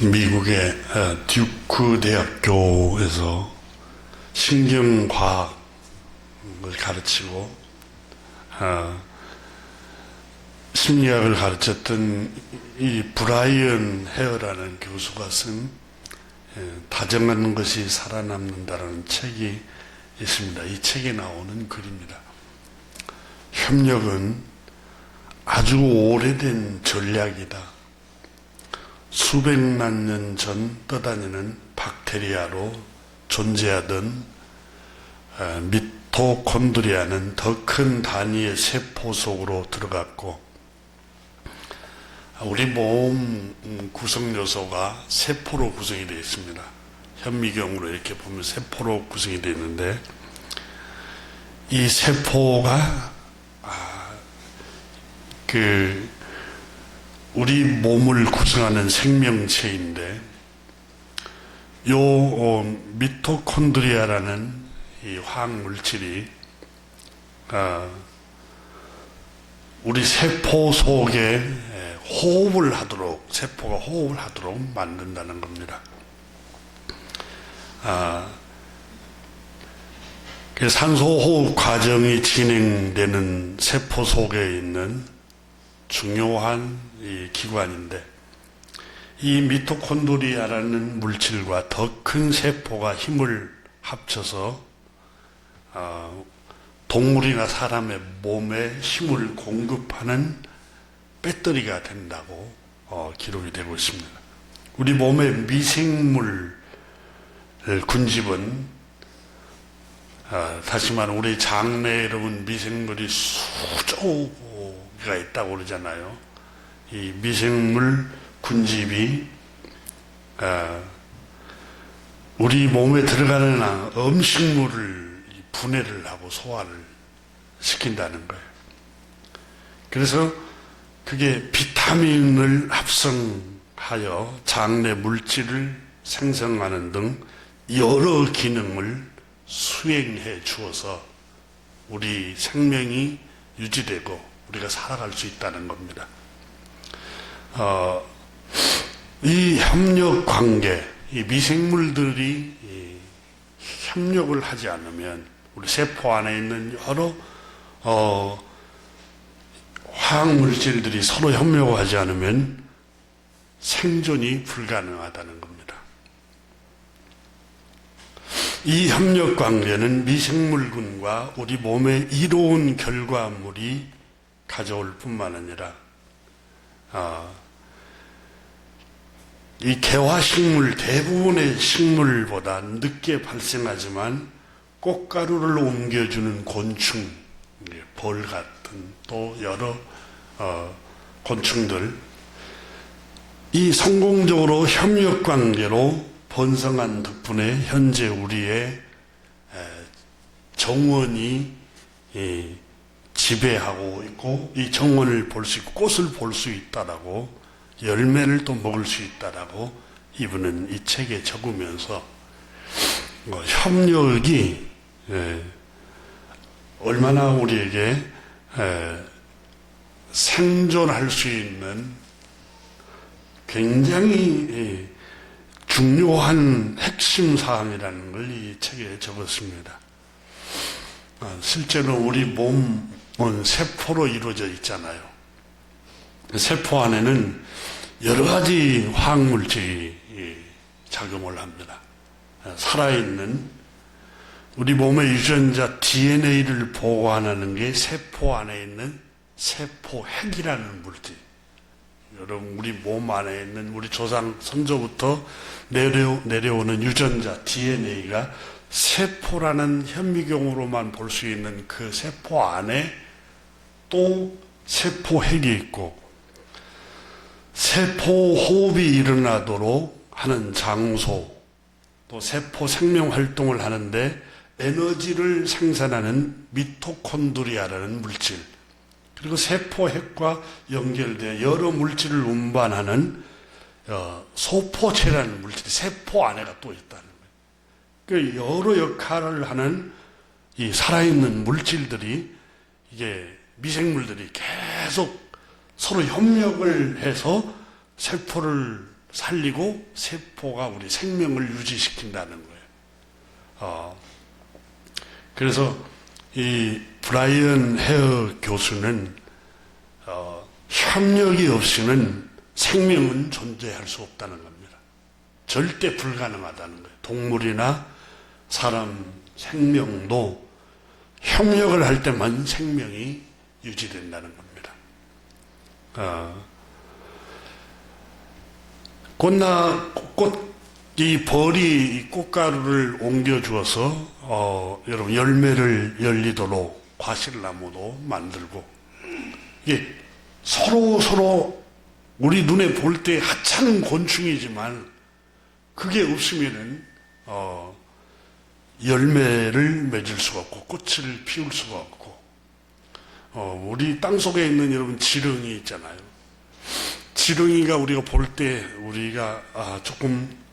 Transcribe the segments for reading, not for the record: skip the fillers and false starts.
미국의 듀크 대학교에서 신경과학을 가르치고 심리학을 가르쳤던 이 브라이언 헤어라는 교수가 쓴 다정한 것이 살아남는다라는 책이 있습니다. 이 책에 나오는 글입니다. 협력은 아주 오래된 전략이다. 수백만 년 전 떠다니는 박테리아로 존재하던 미토콘드리아는 더 큰 단위의 세포 속으로 들어갔고, 우리 몸 구성 요소가 세포로 구성이 되어 있습니다. 현미경으로 이렇게 보면 세포로 구성이 되어 있는데, 이 세포가 우리 몸을 구성하는 생명체인데, 요 미토콘드리아라는 이 화학물질이 우리 세포 속에 호흡을 하도록, 세포가 호흡을 하도록 만든다는 겁니다. 산소 호흡 과정이 진행되는 세포 속에 있는 중요한 이 기관인데, 이 미토콘드리아라는 물질과 더 큰 세포가 힘을 합쳐서 동물이나 사람의 몸에 힘을 공급하는 배터리가 된다고 기록이 되고 있습니다. 우리 몸의 미생물 군집은 다시 말하면 우리 장내에 이런 미생물이 수조가 있다고 그러잖아요. 이 미생물 군집이 우리 몸에 들어가는 음식물을 분해를 하고 소화를 시킨다는 거예요. 그래서 그게 비타민을 합성하여 장내 물질을 생성하는 등 여러 기능을 수행해 주어서 우리 생명이 유지되고 우리가 살아갈 수 있다는 겁니다. 이 협력 관계, 이 미생물들이 협력을 하지 않으면, 우리 세포 안에 있는 여러 화학물질들이 서로 협력을 하지 않으면 생존이 불가능하다는 겁니다. 이 협력 관계는 미생물군과 우리 몸의 이로운 결과물이 가져올 뿐만 아니라 이 개화식물, 대부분의 식물보다 늦게 발생하지만 꽃가루를 옮겨주는 곤충, 벌 같은 또 여러 곤충들, 이 성공적으로 협력관계로 번성한 덕분에 현재 우리의 정원이 지배하고 있고, 이 정원을 볼 수 있고 꽃을 볼 수 있다라고, 열매를 또 먹을 수 있다라고 이분은 이 책에 적으면서 협력이 얼마나 우리에게 생존할 수 있는 굉장히 중요한 핵심 사항이라는 걸 이 책에 적었습니다. 실제로 우리 몸은 세포로 이루어져 있잖아요. 세포 안에는 여러 가지 화학물질이 작용을 합니다. 살아있는 우리 몸의 유전자 DNA를 보관하는 게 세포 안에 있는 세포핵이라는 물질. 여러분, 우리 몸 안에 있는 우리 조상 선조부터 내려오는 유전자 DNA가 세포라는 현미경으로만 볼 수 있는 그 세포 안에 또 세포핵이 있고, 세포 호흡이 일어나도록 하는 장소, 또 세포 생명 활동을 하는데 에너지를 생산하는 미토콘드리아라는 물질, 그리고 세포핵과 연결되어 여러 물질을 운반하는 소포체라는 물질이 세포 안에가 또 있다는 거예요. 그 여러 역할을 하는 이 살아있는 물질들이, 이게 미생물들이 계속 서로 협력을 해서 세포를 살리고 세포가 우리 생명을 유지시킨다는 거예요. 그래서 이 브라이언 헤어 교수는 협력이 없이는 생명은 존재할 수 없다는 겁니다. 절대 불가능하다는 거예요. 동물이나 사람 생명도 협력을 할 때만 생명이 유지된다는 겁니다. 이 벌이 꽃가루를 옮겨 주어서 여러분 열매를 열리도록 과실나무도 만들고, 이게 서로 우리 눈에 볼 때 하찮은 곤충이지만 그게 없으면은 열매를 맺을 수가 없고 꽃을 피울 수가 없고, 우리 땅 속에 있는 여러분 지렁이 있잖아요. 지렁이가 우리가 볼 때 우리가 조금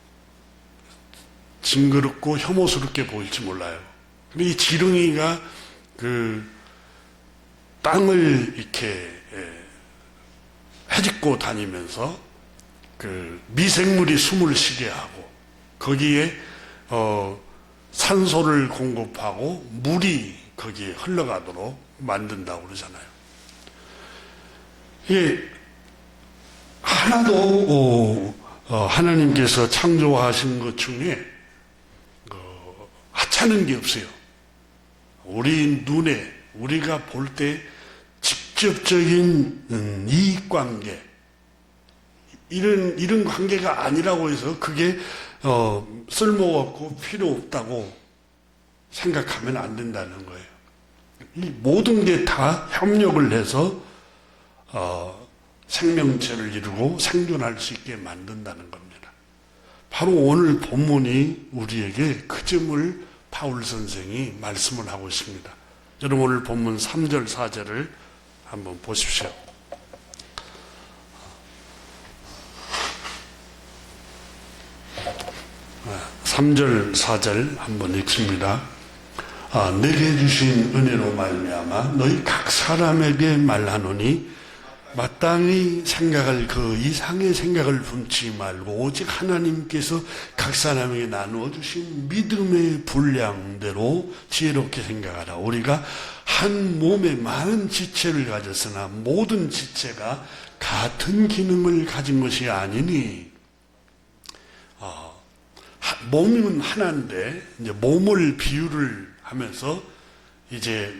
징그럽고 혐오스럽게 보일지 몰라요. 근데 이 지렁이가 그 땅을 이렇게 헤집고 다니면서 그 미생물이 숨을 쉬게 하고, 거기에 산소를 공급하고 물이 거기에 흘러가도록 만든다고 그러잖아요. 이게 하나도 하나님께서 창조하신 것 중에 하찮은 게 없어요. 우리 눈에 우리가 볼 때 직접적인 이익관계, 이런 관계가 아니라고 해서 그게 쓸모없고 필요 없다고 생각하면 안 된다는 거예요. 이 모든 게 다 협력을 해서 생명체를 이루고 생존할 수 있게 만든다는 겁니다. 바로 오늘 본문이 우리에게 그 점을 바울 선생이 말씀을 하고 있습니다. 여러분 오늘 본문 3절 4절을 한번 보십시오. 3절 4절 한번 읽습니다. 내게 주신 은혜로 말미암아 너희 각 사람에게 말하노니 마땅히 생각할 그 이상의 생각을 품지 말고 오직 하나님께서 각 사람에게 나누어 주신 믿음의 분량대로 지혜롭게 생각하라. 우리가 한 몸에 많은 지체를 가졌으나 모든 지체가 같은 기능을 가진 것이 아니니, 몸은 하나인데 이제 몸을 비유를 하면서 이제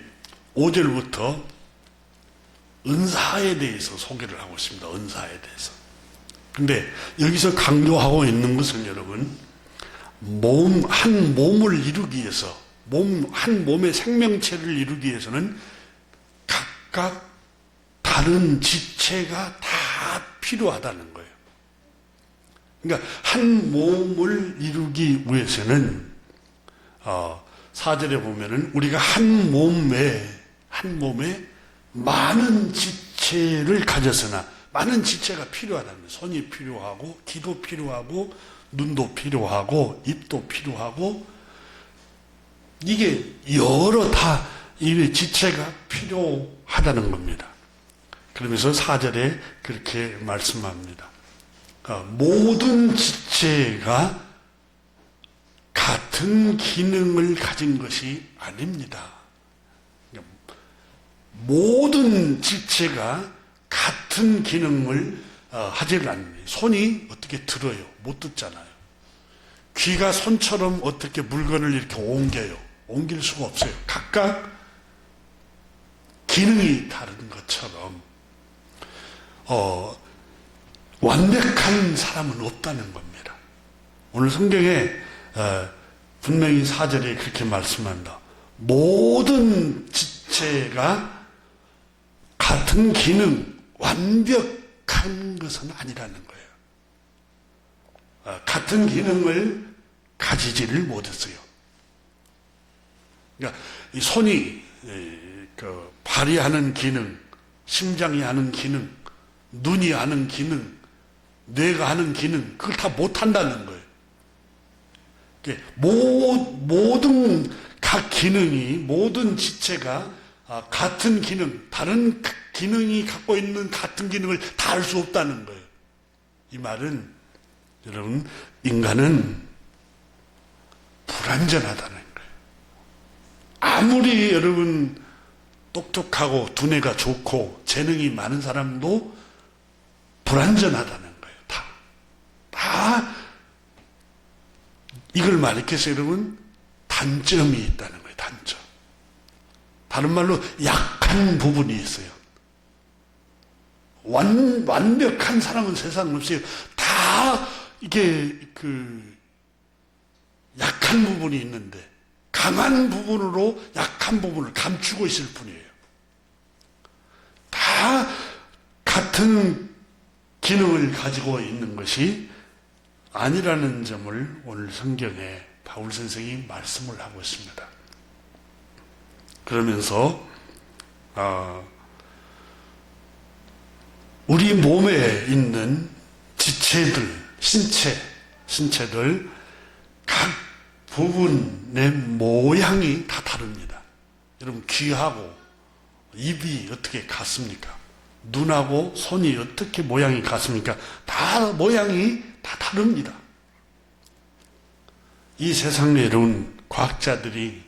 5절부터 은사에 대해서 소개를 하고 있습니다. 은사에 대해서. 근데 여기서 강조하고 있는 것은 여러분, 한 몸을 이루기 위해서, 한 몸의 생명체를 이루기 위해서는 각각 다른 지체가 다 필요하다는 거예요. 그러니까 한 몸을 이루기 위해서는 4절에 보면은 우리가 한 몸에 많은 지체를 가졌으나, 많은 지체가 필요하다는 거예요. 손이 필요하고 귀도 필요하고 눈도 필요하고 입도 필요하고, 이게 여러 다 이 지체가 필요하다는 겁니다. 그러면서 4절에 그렇게 말씀합니다. 모든 지체가 같은 기능을 가진 것이 아닙니다. 모든 지체가 같은 기능을 하지를 않습니다. 손이 어떻게 들어요? 못 듣잖아요. 귀가 손처럼 어떻게 물건을 이렇게 옮겨요? 옮길 수가 없어요. 각각 기능이 다른 것처럼 완벽한 사람은 없다는 겁니다. 오늘 성경에 분명히 4절에 그렇게 말씀합니다. 모든 지체가 같은 기능, 완벽한 것은 아니라는 거예요. 같은 기능을 가지지를 못했어요. 그러니까 이 손이 발휘하는 기능, 심장이 하는 기능, 눈이 하는 기능, 뇌가 하는 기능, 그걸 다 못한다는 거예요. 모든 각 기능이, 모든 지체가 같은 기능, 다른 기능이 갖고 있는 같은 기능을 다 할 수 없다는 거예요. 이 말은 여러분, 인간은 불완전하다는 거예요. 아무리 여러분 똑똑하고 두뇌가 좋고 재능이 많은 사람도 불완전하다는 거예요. 다 이걸 말해서 여러분 단점이 있다는 거예요. 단점. 다른 말로 약한 부분이 있어요. 완벽한 사람은 세상 없어요. 다 이게 약한 부분이 있는데 강한 부분으로 약한 부분을 감추고 있을 뿐이에요. 다 같은 기능을 가지고 있는 것이 아니라는 점을 오늘 성경에 바울 선생이 말씀을 하고 있습니다. 그러면서 우리 몸에 있는 지체들, 신체들 각 부분의 모양이 다 다릅니다. 여러분, 귀하고 입이 어떻게 같습니까? 눈하고 손이 어떻게 모양이 같습니까? 다 모양이 다 다릅니다. 이 세상에 여러분 과학자들이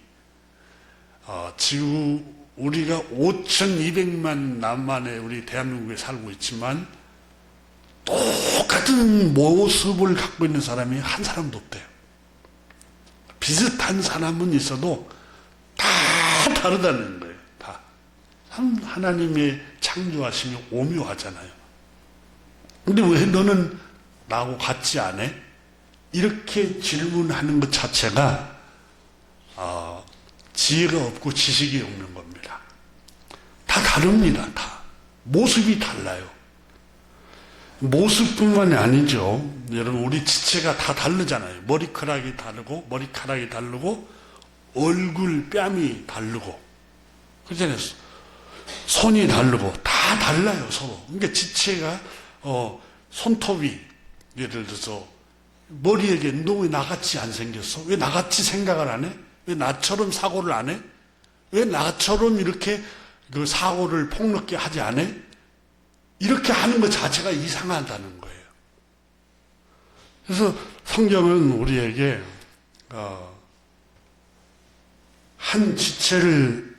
지구 우리가 5,200만 남만의 우리 대한민국에 살고 있지만 똑같은 모습을 갖고 있는 사람이 한 사람도 없대요. 비슷한 사람은 있어도 다 다르다는 거예요. 다. 참 하나님의 창조하심이 오묘하잖아요. 근데 왜 너는 나하고 같지 않아? 이렇게 질문하는 것 자체가 지혜가 없고 지식이 없는 겁니다. 다 다릅니다. 다. 모습이 달라요. 모습뿐만이 아니죠. 여러분, 우리 지체가 다 다르잖아요. 머리카락이 다르고 얼굴 뺨이 다르고 그렇잖아요. 손이 다르고 다 달라요, 서로. 그러니까 지체가 손톱이 예를 들어서 머리에게 너 왜 나같이 안 생겼어? 왜 나같이 생각을 안 해? 왜 나처럼 사고를 안 해? 왜 나처럼 이렇게 그 사고를 폭넓게 하지 않아? 이렇게 하는 것 자체가 이상하다는 거예요. 그래서 성경은 우리에게 한 지체를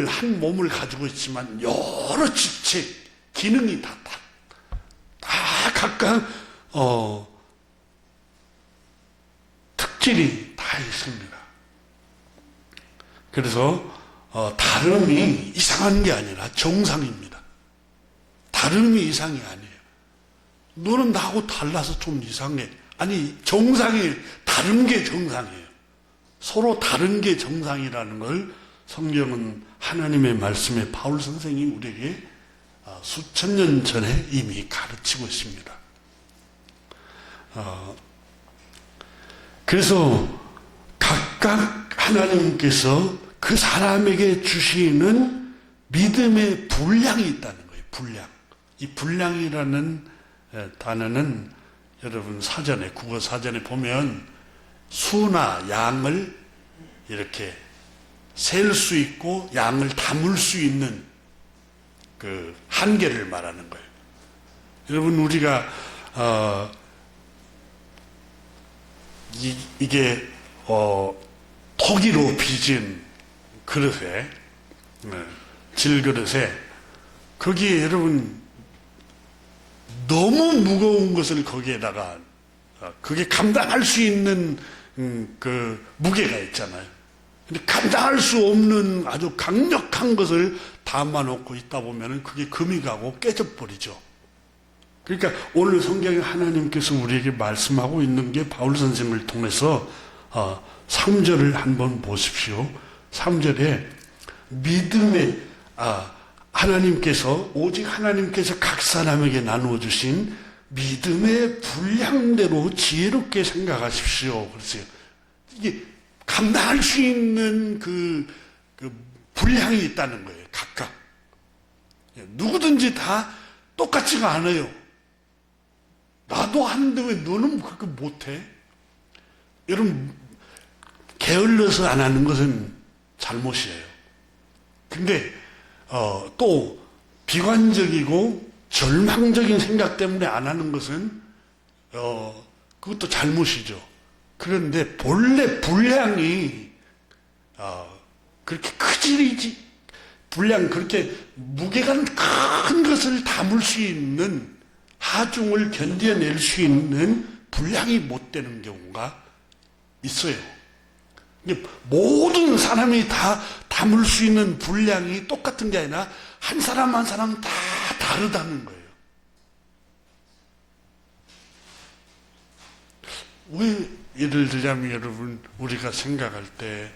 한 몸을 가지고 있지만 여러 지체 기능이 다 각각 특질이 다 있습니다. 그래서 다름이 이상한 게 아니라 정상입니다. 다름이 이상이 아니에요. 너는 나하고 달라서 좀 이상해. 아니, 정상이 다른 게 정상이에요. 서로 다른 게 정상이라는 걸 성경은 하나님의 말씀에 바울 선생이 우리에게 수천 년 전에 이미 가르치고 있습니다. 그래서 각각 하나님께서 그 사람에게 주시는 믿음의 분량이 있다는 거예요. 분량. 이 분량이라는 단어는 여러분 사전에, 국어 사전에 보면 수나 양을 이렇게 셀 수 있고 양을 담을 수 있는 그 한계를 말하는 거예요. 여러분, 우리가 이게 토기로 빚은 그릇에, 질그릇에, 거기에 여러분 너무 무거운 것을 거기에다가 그게 감당할 수 있는 그 무게가 있잖아요. 근데 감당할 수 없는 아주 강력한 것을 담아놓고 있다 보면은 그게 금이 가고 깨져버리죠. 그러니까 오늘 성경에 하나님께서 우리에게 말씀하고 있는 게 바울 선생님을 통해서 3절을 한번 보십시오. 3절에 믿음의 하나님께서 오직 하나님께서 각 사람에게 나누어 주신 믿음의 분량대로 지혜롭게 생각하십시오. 그랬어요. 이게 감당할 수 있는 그 분량이 있다는 거예요. 각각. 누구든지 다 똑같지가 않아요. 나도 하는데 왜 너는 그렇게 못해? 여러분, 게을러서 안 하는 것은 잘못이에요. 근데 또 비관적이고 절망적인 생각 때문에 안 하는 것은 그것도 잘못이죠. 그런데 본래 분량이 그렇게 크지리지 분량 그렇게 무게가 큰 것을 담을 수 있는 하중을 견뎌낼 수 있는 분량이 못 되는 경우가 있어요. 모든 사람이 다 담을 수 있는 분량이 똑같은 게 아니라 한 사람 한 사람 다 다르다는 거예요. 왜 예를 들자면 여러분 우리가 생각할 때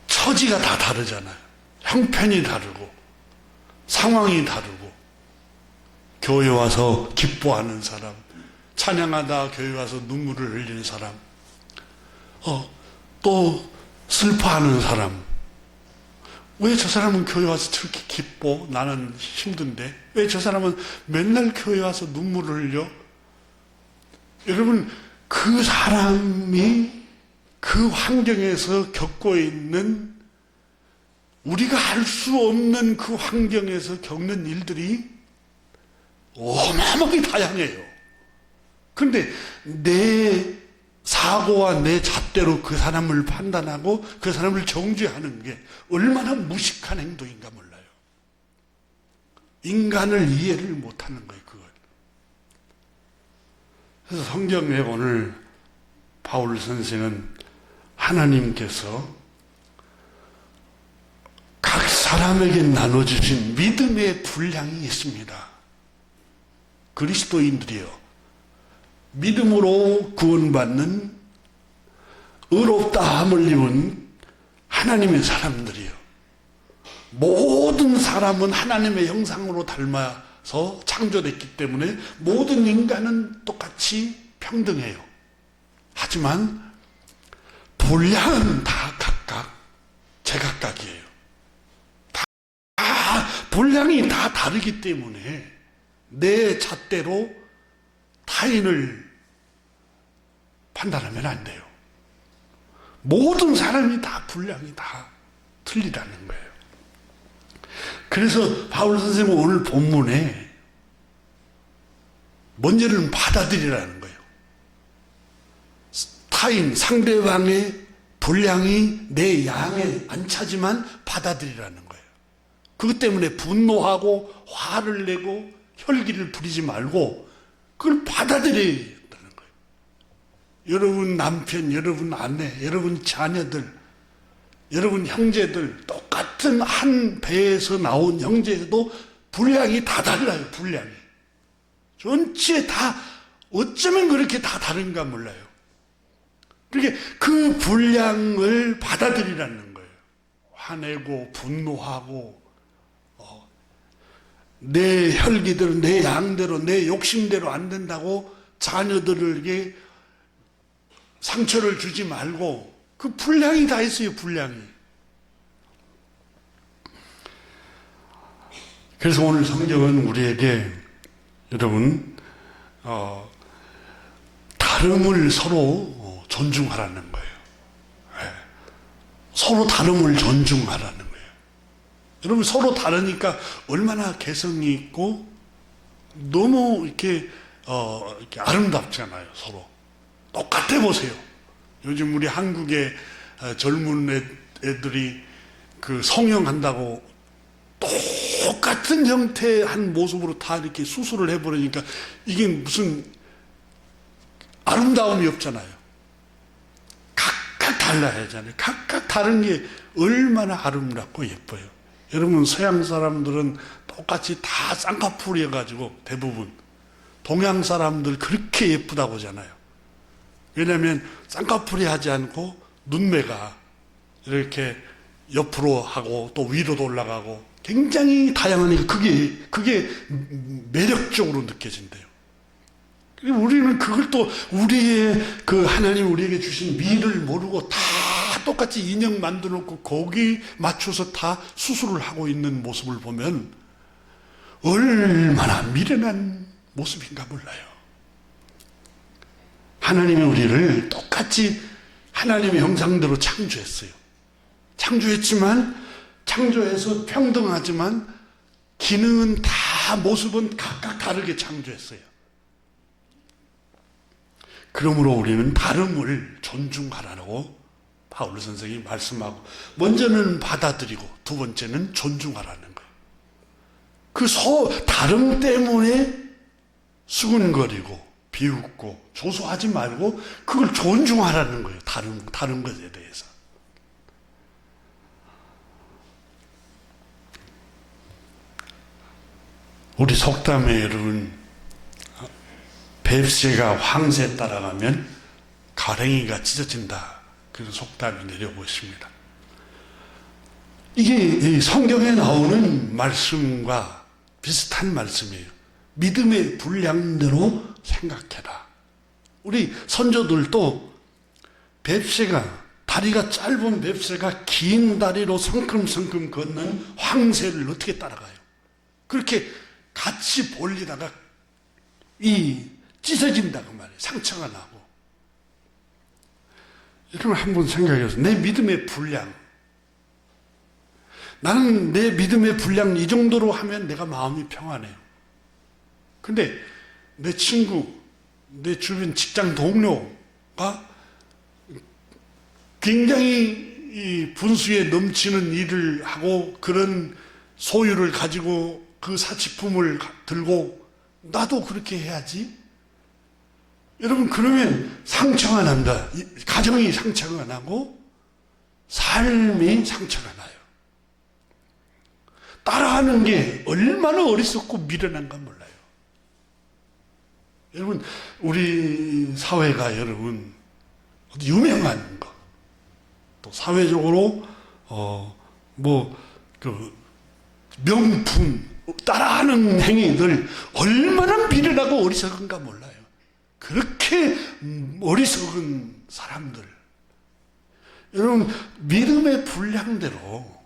처지가 다 다르잖아요. 형편이 다르고 상황이 다르고 교회 와서 기뻐하는 사람, 찬양하다 교회 와서 눈물을 흘리는 사람, 또 슬퍼하는 사람. 왜 저 사람은 교회 와서 저렇게 기뻐? 나는 힘든데. 왜 저 사람은 맨날 교회 와서 눈물을 흘려? 여러분, 그 사람이 그 환경에서 겪고 있는 우리가 알 수 없는 그 환경에서 겪는 일들이 어마어마하게 다양해요. 그런데 내 사고와 내 잣대로 그 사람을 판단하고 그 사람을 정죄하는 게 얼마나 무식한 행동인가 몰라요. 인간을 이해를 못하는 거예요, 그걸. 그래서 성경에 오늘 바울 선생은 하나님께서 각 사람에게 나눠주신 믿음의 분량이 있습니다. 그리스도인들이요. 믿음으로 구원받는 의롭다 함을 입은 하나님의 사람들이요. 모든 사람은 하나님의 형상으로 닮아서 창조됐기 때문에 모든 인간은 똑같이 평등해요. 하지만 분량은 다 각각 제각각이에요. 분량이 다 다르기 때문에 내 잣대로 타인을 판단하면 안 돼요. 모든 사람이 다 분량이 다 틀리다는 거예요. 그래서 바울 선생님은 오늘 본문에 먼저는 받아들이라는 거예요. 타인, 상대방의 분량이 내 양에 안 차지만 받아들이라는 거예요. 그것 때문에 분노하고 화를 내고 혈기를 부리지 말고 그걸 받아들여야 된다는 거예요. 여러분 남편, 여러분 아내, 여러분 자녀들, 여러분 형제들 똑같은 한 배에서 나온 형제도 분량이 다 달라요. 분량이. 전체 다 어쩌면 그렇게 다 다른가 몰라요. 그러니까 그 분량을 받아들이라는 거예요. 화내고 분노하고 내 혈기대로 내 양대로 내 욕심대로 안 된다고 자녀들에게 상처를 주지 말고 그 분량이 다 있어요. 분량이. 그래서 오늘 성경은 우리에게 여러분 다름을 서로 존중하라는 거예요. 서로 다름을 존중하라는 거예요. 여러분 서로 다르니까 얼마나 개성이 있고 너무 이렇게 아름답잖아요. 서로 똑같아 보세요. 요즘 우리 한국의 젊은 애들이 그 성형한다고 똑같은 형태의 한 모습으로 다 이렇게 수술을 해버리니까 이게 무슨 아름다움이 없잖아요. 각각 달라야 하잖아요. 각각 다른 게 얼마나 아름답고 예뻐요. 여러분 서양 사람들은 똑같이 다 쌍꺼풀이어가지고 대부분 동양 사람들 그렇게 예쁘다고 하잖아요. 왜냐하면 쌍꺼풀이 하지 않고 눈매가 이렇게 옆으로 하고 또 위로도 올라가고 굉장히 다양하니까 그게 매력적으로 느껴진대요. 우리는 그걸 또 우리의 그 하나님 우리에게 주신 미를 모르고 다 똑같이 인형 만들어 놓고 거기 맞춰서 다 수술을 하고 있는 모습을 보면 얼마나 미련한 모습인가 몰라요. 하나님이 우리를 똑같이 하나님의 형상대로 창조했어요. 창조했지만 창조해서 평등하지만 기능은 다 모습은 각각 다르게 창조했어요. 그러므로 우리는 다름을 존중하라고 바울 선생이 말씀하고, 먼저는 받아들이고 두 번째는 존중하라는 거예요. 그 다름 때문에 수근거리고 비웃고 조소하지 말고 그걸 존중하라는 거예요. 다른 것에 대해서. 우리 속담에 여러분, 뱁새가 황새 따라가면 가랭이가 찢어진다, 그런 속담이 내려오고 있습니다. 이게 성경에 나오는 말씀과 비슷한 말씀이에요. 믿음의 분량대로 생각해라. 우리 선조들도 다리가 짧은 뱁새가 긴 다리로 성큼성큼 걷는 황새를 어떻게 따라가요? 그렇게 같이 볼리다가 찢어진다고 말이에요. 상처가 나고. 여러분 한번 생각해보세요. 내 믿음의 분량. 나는 내 믿음의 분량 이 정도로 하면 내가 마음이 평안해요. 근데 내 친구, 내 주변 직장 동료가 굉장히 분수에 넘치는 일을 하고 그런 소유를 가지고 그 사치품을 들고 나도 그렇게 해야지? 여러분, 그러면 상처가 난다. 가정이 상처가 나고 삶이 상처가 나요. 따라하는 게 얼마나 어리석고 미련한가 몰라요. 여러분, 우리 사회가 여러분 유명한 거, 또 사회적으로 명품 따라하는 행위들 얼마나 미련하고 어리석은가 몰라요. 그렇게 어리석은 사람들, 여러분 믿음의 분량대로,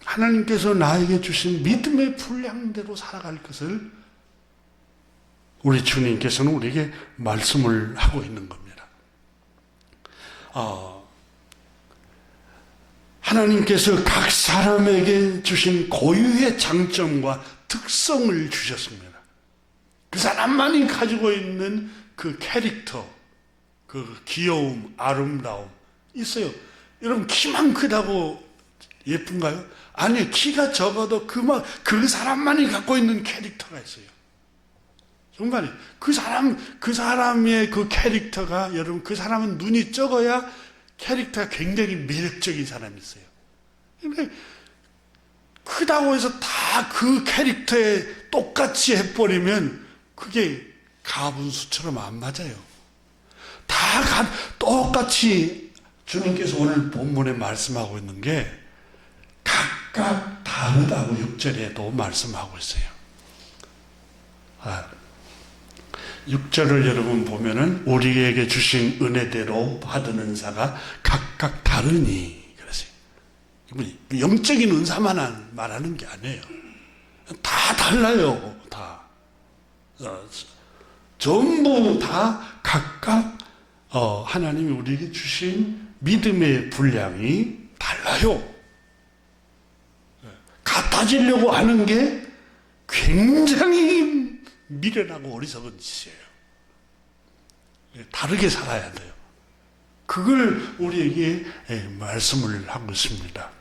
하나님께서 나에게 주신 믿음의 분량대로 살아갈 것을 우리 주님께서는 우리에게 말씀을 하고 있는 겁니다. 하나님께서 각 사람에게 주신 고유의 장점과 특성을 주셨습니다. 그 사람만이 가지고 있는 그 캐릭터, 그 귀여움, 아름다움 있어요. 여러분, 키만 크다고 예쁜가요? 아니, 키가 적어도 그 사람만이 갖고 있는 캐릭터가 있어요. 정말 그 사람의 그 캐릭터가, 여러분, 그 사람은 눈이 적어야 캐릭터가 굉장히 매력적인 사람이 있어요. 근데 크다고 해서 다 그 캐릭터에 똑같이 해버리면 그게 가분수처럼 안 맞아요. 다 똑같이, 주님께서 오늘 본문에 말씀하고 있는 게 각각 다르다고 6절에도 말씀하고 있어요. 6절을 여러분 보면은 우리에게 주신 은혜대로 받은 자가 각각 다르니 그랬어요. 영적인 은사만 말하는 게 아니에요. 다 달라요. 다. 전부 다 각각 하나님이 우리에게 주신 믿음의 분량이 달라요. 같아지려고 하는 게 굉장히 미련하고 어리석은 짓이에요. 다르게 살아야 돼요. 그걸 우리에게 말씀을 하고 있습니다.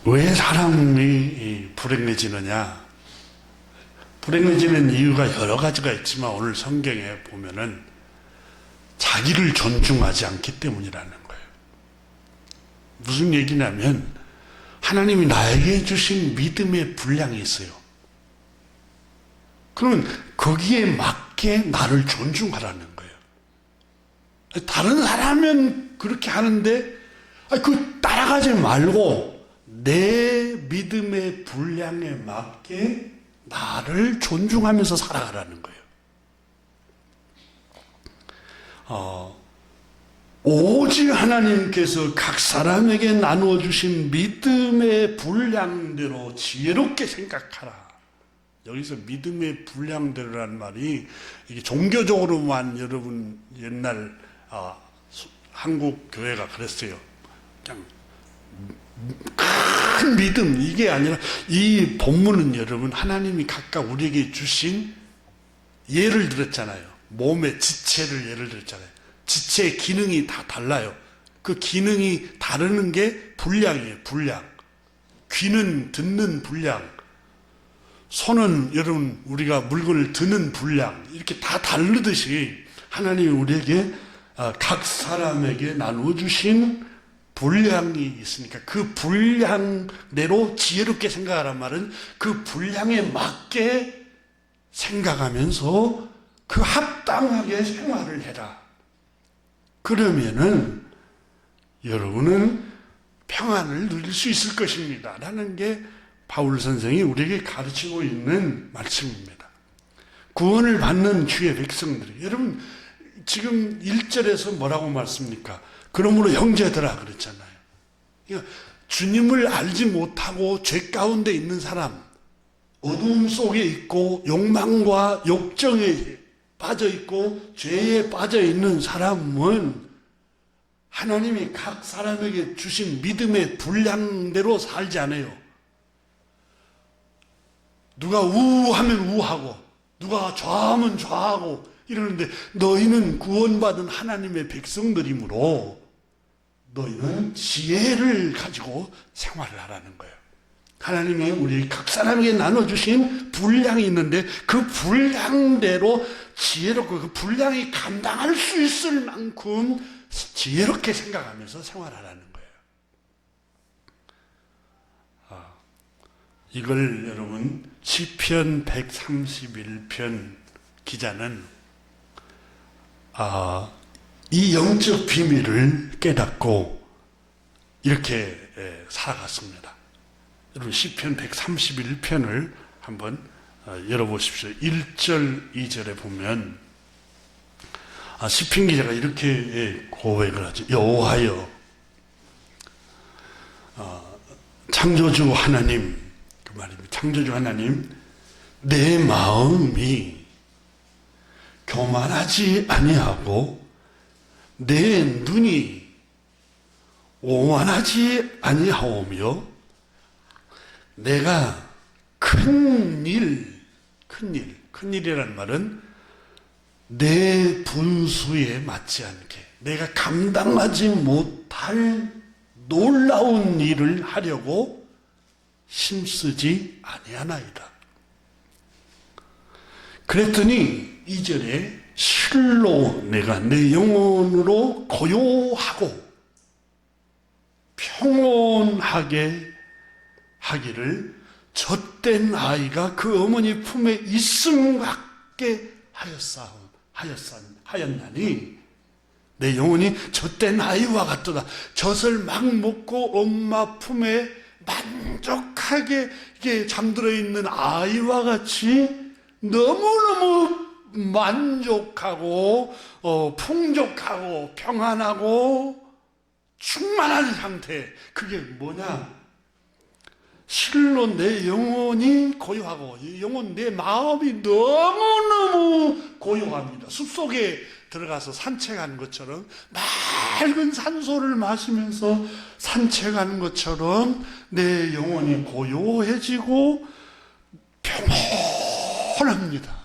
왜 사람이 불행해지느냐? 불행해지는 이유가 여러 가지가 있지만 오늘 성경에 보면은 자기를 존중하지 않기 때문이라는 거예요. 무슨 얘기냐면 하나님이 나에게 주신 믿음의 분량이 있어요. 그러면 거기에 맞게 나를 존중하라는 거예요. 다른 사람은 그렇게 하는데 그 따라가지 말고 내 믿음의 분량에 맞게 나를 존중하면서 살아가라는 거예요. 오직 하나님께서 각 사람에게 나누어 주신 믿음의 분량대로 지혜롭게 생각하라. 여기서 믿음의 분량대로라는 말이 이게 종교적으로만, 여러분 옛날 한국 교회가 그랬어요. 그냥 큰 믿음, 이게 아니라 이 본문은 여러분 하나님이 각각 우리에게 주신 예를 들었잖아요. 몸의 지체를 예를 들었잖아요. 지체의 기능이 다 달라요. 그 기능이 다르는 게 분량이에요. 분량. 귀는 듣는 분량, 손은 여러분 우리가 물건을 드는 분량, 이렇게 다 다르듯이 하나님이 우리에게 각 사람에게 나누어 주신 분량이 있으니까 그 분량대로 지혜롭게 생각하란 말은 그 분량에 맞게 생각하면서 그 합당하게 생활을 해라. 그러면은 여러분은 평안을 누릴 수 있을 것입니다. 라는 게 바울 선생이 우리에게 가르치고 있는 말씀입니다. 구원을 받는 주의 백성들이, 여러분 지금 1절에서 뭐라고 말씀입니까? 그러므로 형제들아 그랬잖아요. 그러니까 주님을 알지 못하고 죄 가운데 있는 사람, 어두움 속에 있고 욕망과 욕정에 빠져 있고 죄에 빠져 있는 사람은 하나님이 각 사람에게 주신 믿음의 분량대로 살지 않아요. 누가 우하면 우하고 누가 좌하면 좌하고 이러는데, 너희는 구원받은 하나님의 백성들이므로 너희는 지혜를 가지고 생활을 하라는 거예요. 하나님이 우리 각 사람에게 나눠주신 분량이 있는데 그 분량대로 지혜롭고 그 분량이 감당할 수 있을 만큼 지혜롭게 생각하면서 생활하라는 거예요. 이걸 여러분 시편 131편 기자는 이 영적 비밀을 깨닫고 이렇게 살아갔습니다. 여러분 시편 131편을 한번 열어보십시오. 1절 2절에 보면 시편 기자가 이렇게 고백을 하죠. 여호와여, 창조주 하나님, 그 말입니다. 창조주 하나님, 내 마음이 교만하지 아니하고 내 눈이 오만하지 아니하오며 내가 큰일이라는 말은 내 분수에 맞지 않게 내가 감당하지 못할 놀라운 일을 하려고 힘쓰지 아니하나이다. 그랬더니 2절에 실로 내가 내 영혼으로 고요하고 평온하게 하기를 젖된 아이가 그 어머니 품에 있음 같게 하였나니 내 영혼이 젖된 아이와 같도다. 젖을 막 먹고 엄마 품에 만족하게 잠들어 있는 아이와 같이 너무너무 만족하고 풍족하고 평안하고 충만한 상태. 그게 뭐냐? 실로 내 영혼이 고요하고, 영혼 내 마음이 너무너무 고요합니다. 숲속에 들어가서 산책하는 것처럼, 맑은 산소를 마시면서 산책하는 것처럼 내 영혼이 고요해지고 평온합니다.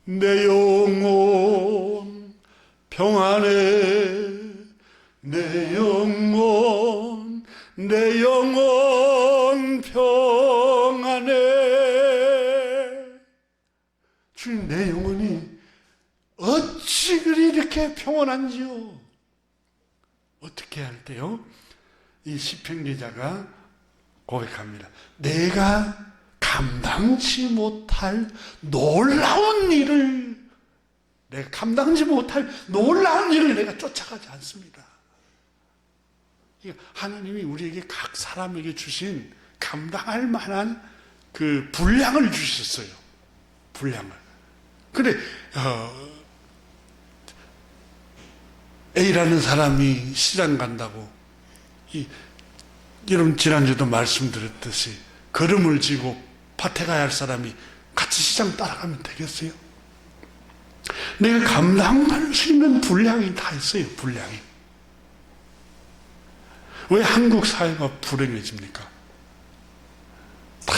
내 영혼 평안해, 내 영혼 평안해. 주님, 내 영혼이 어찌 그리 이렇게 평온한지요? 어떻게 할 때요? 이 시편 기자가 고백합니다. 내가 감당치 못할 놀라운 일을, 내가 감당치 못할 놀라운 일을 내가 쫓아가지 않습니다. 하나님이 우리에게 각 사람에게 주신 감당할 만한 그 분량을 주셨어요. 분량을. 근데 A라는 사람이 시장 간다고, 여러분 지난주도 말씀드렸듯이 걸음을 쥐고 밭에 가야 할 사람이 같이 시장 따라가면 되겠어요? 내가 감당할 수 있는 분량이 다 있어요. 분량이. 왜 한국 사회가 불행해집니까? 다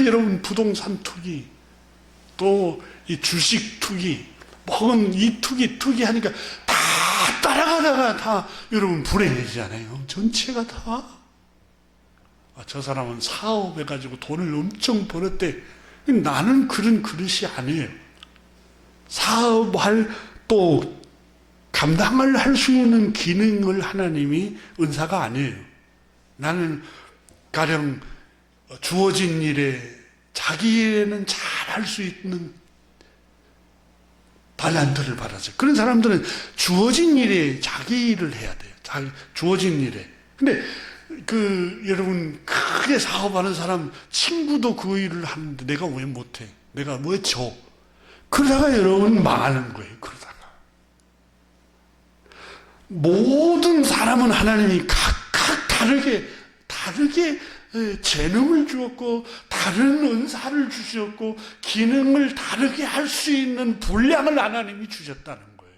여러분 부동산 투기, 또 이 주식 투기, 혹은 이 투기 하니까 다 따라가다가 다 여러분 불행해지잖아요. 전체가 다. 저 사람은 사업해가지고 돈을 엄청 벌었대. 나는 그런 그릇이 아니에요. 사업할 또 감당을 할 수 있는 기능을 하나님이 은사가 아니에요. 나는 가령 주어진 일에 자기 일에는 잘 할 수 있는 달란트를 받았어요. 그런 사람들은 주어진 일에 자기 일을 해야 돼요. 주어진 일에. 근데 여러분 크게 사업하는 사람 친구도 그 일을 하는데 내가 왜 못해? 내가 왜 져? 그러다가 여러분 망하는 거예요. 그러다가 모든 사람은 하나님이 각각 다르게 재능을 주었고 다른 은사를 주셨고 기능을 다르게 할 수 있는 분량을 하나님이 주셨다는 거예요.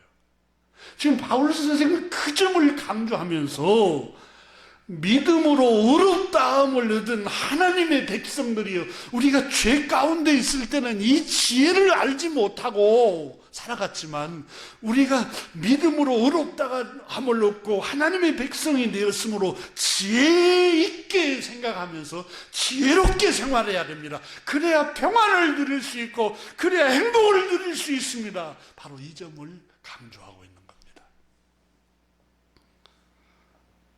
지금 바울 선생님은 그 점을 강조하면서 믿음으로 의롭다함을 얻은 하나님의 백성들이요, 우리가 죄 가운데 있을 때는 이 지혜를 알지 못하고 살아갔지만 우리가 믿음으로 의롭다함을 얻고 하나님의 백성이 되었으므로 지혜 있게 생각하면서 지혜롭게 생활해야 됩니다. 그래야 평안을 누릴 수 있고 그래야 행복을 누릴 수 있습니다. 바로 이 점을 강조하고 있는 겁니다.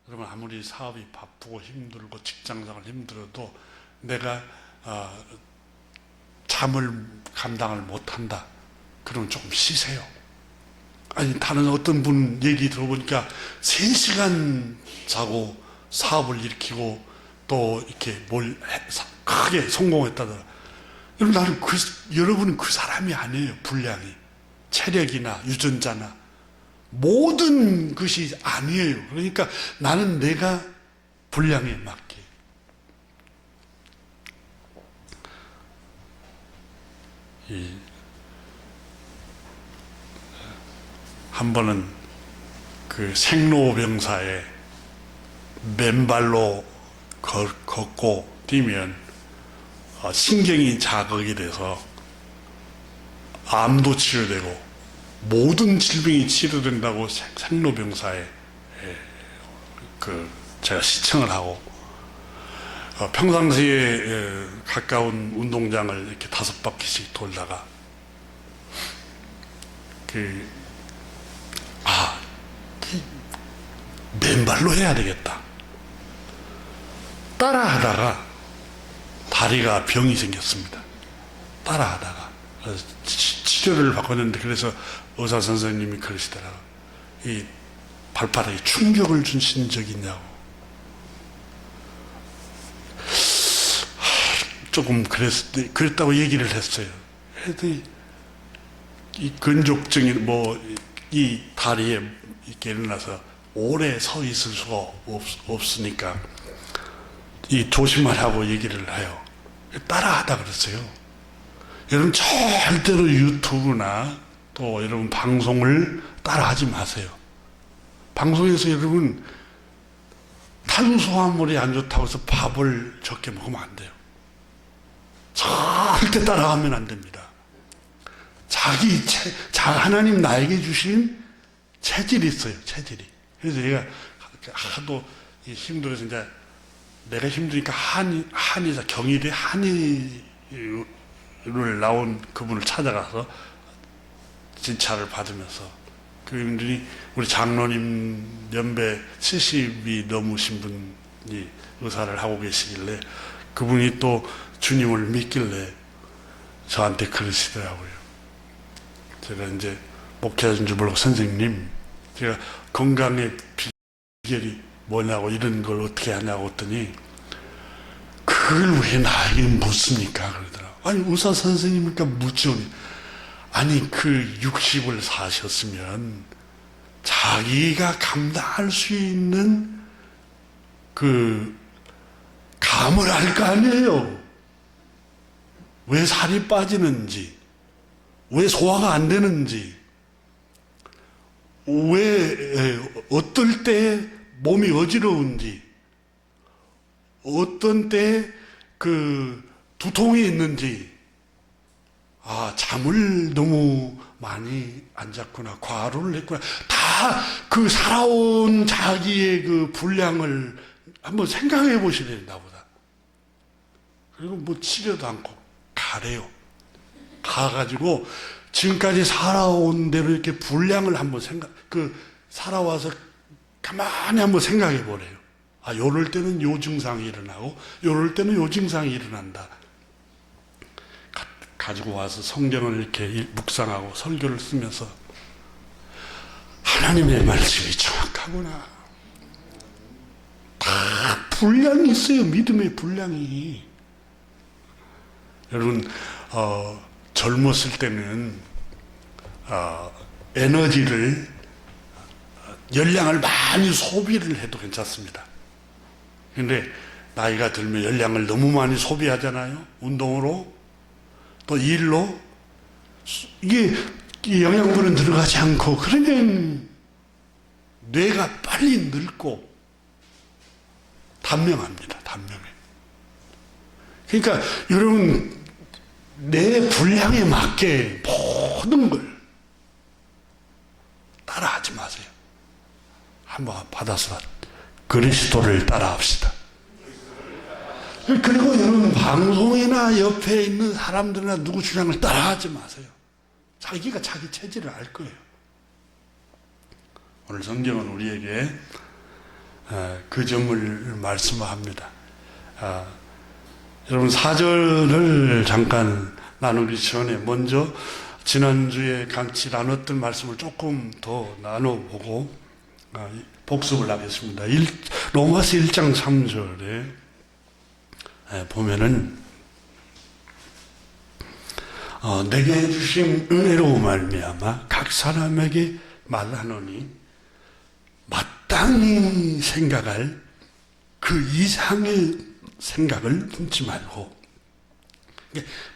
여러분, 아무리 사업이 바쁘고 힘들고 직장생활 힘들어도 내가 잠을 감당을 못한다, 그러면 조금 쉬세요. 아니, 다른 어떤 분 얘기 들어보니까 3시간 자고 사업을 일으키고 또 이렇게 크게 성공했다더라. 여러분, 여러분은 그 사람이 아니에요. 분량이, 체력이나 유전자나 모든 것이 아니에요. 그러니까 나는 내가 분량에 맞게. 한 번은 그 생로병사에 맨발로 걷고 뛰면 신경이 자극이 돼서 암도 치료되고 모든 질병이 치료된다고 생로병사에 제가 시청을 하고 평상시에 가까운 운동장을 이렇게 5바퀴씩 돌다가 맨발로 해야 되겠다 따라하다가 다리가 병이 생겼습니다. 따라하다가 치료를 받았는데, 그래서 의사 선생님이 그러시더라고요. 이 발바닥에 충격을 주신 적이 있냐고. 조금 그랬다고 얘기를 했어요. 그랬더니 이 근족증이 이 다리에 이렇게 일어나서 오래 서 있을 수가 없으니까 조심하라고 얘기를 해요. 따라하다 그랬어요. 여러분, 절대로 유튜브나 또 여러분 방송을 따라하지 마세요. 방송에서 여러분 탄수화물이 안 좋다고 해서 밥을 적게 먹으면 안 돼요. 절대 따라하면 안 됩니다. 하나님 나에게 주신 체질이 있어요. 체질이. 그래서 제가 하도 힘들어서 이제 내가 힘드니까 한의사, 경희대 한의를 나온 그분을 찾아가서 진찰을 받으면서 그분들이 우리 장로님 연배 70이 넘으신 분이 의사를 하고 계시길래 그분이 또 주님을 믿길래 저한테 그러시더라고요. 제가 이제 목회자인 줄 모르고, 선생님, 제가 건강의 비결이 뭐냐고, 이런 걸 어떻게 하냐고 했더니 그걸 왜 나에게 묻습니까? 그러더라고요. 아니, 의사 선생님이니까 묻죠. 아니, 60을 사셨으면 자기가 감당할 수 있는 감을 알 거 아니에요. 왜 살이 빠지는지, 왜 소화가 안 되는지, 왜 어떨 때 몸이 어지러운지, 어떤 때 그 두통이 있는지, 잠을 너무 많이 안 잤구나, 과로를 했구나, 다 그 살아온 자기의 그 분량을 한번 생각해 보셔야 된다 보다. 그리고 뭐 치료도 않고 가래요. 가가지고 지금까지 살아온 대로 이렇게 분량을 한번 살아와서 가만히 한번 생각해 보래요. 요럴 때는 요 증상이 일어나고, 요럴 때는 요 증상이 일어난다. 가지고 와서 성경을 이렇게 묵상하고 설교를 쓰면서 하나님의 말씀이 정확하구나. 다 분량이 있어요. 믿음의 분량이. 여러분, 젊었을 때는 에너지를, 열량을 많이 소비를 해도 괜찮습니다. 근데 나이가 들면 열량을 너무 많이 소비하잖아요. 운동으로, 또 일로. 이게 영양분은 들어가지 않고, 그러면 뇌가 빨리 늙고 단명합니다. 단명해. 그러니까 여러분, 내 분량에 맞게 모든 걸 따라하지 마세요. 한번 받아서 그리스도를 따라합시다. 그리고 여러분, 방송이나 옆에 있는 사람들이나 누구 주장을 따라하지 마세요. 자기가 자기 체질을 알 거예요. 오늘 성경은 우리에게 그 점을 말씀합니다. 여러분, 4절을 잠깐 나누기 전에 먼저 지난주에 같이 나눴던 말씀을 조금 더 나눠보고 복습을 하겠습니다. 로마서 1장 3절에 보면은 내게 주신 은혜로 말미암아 각 사람에게 말하노니 마땅히 생각할 그 이상의 생각을 품지 말고,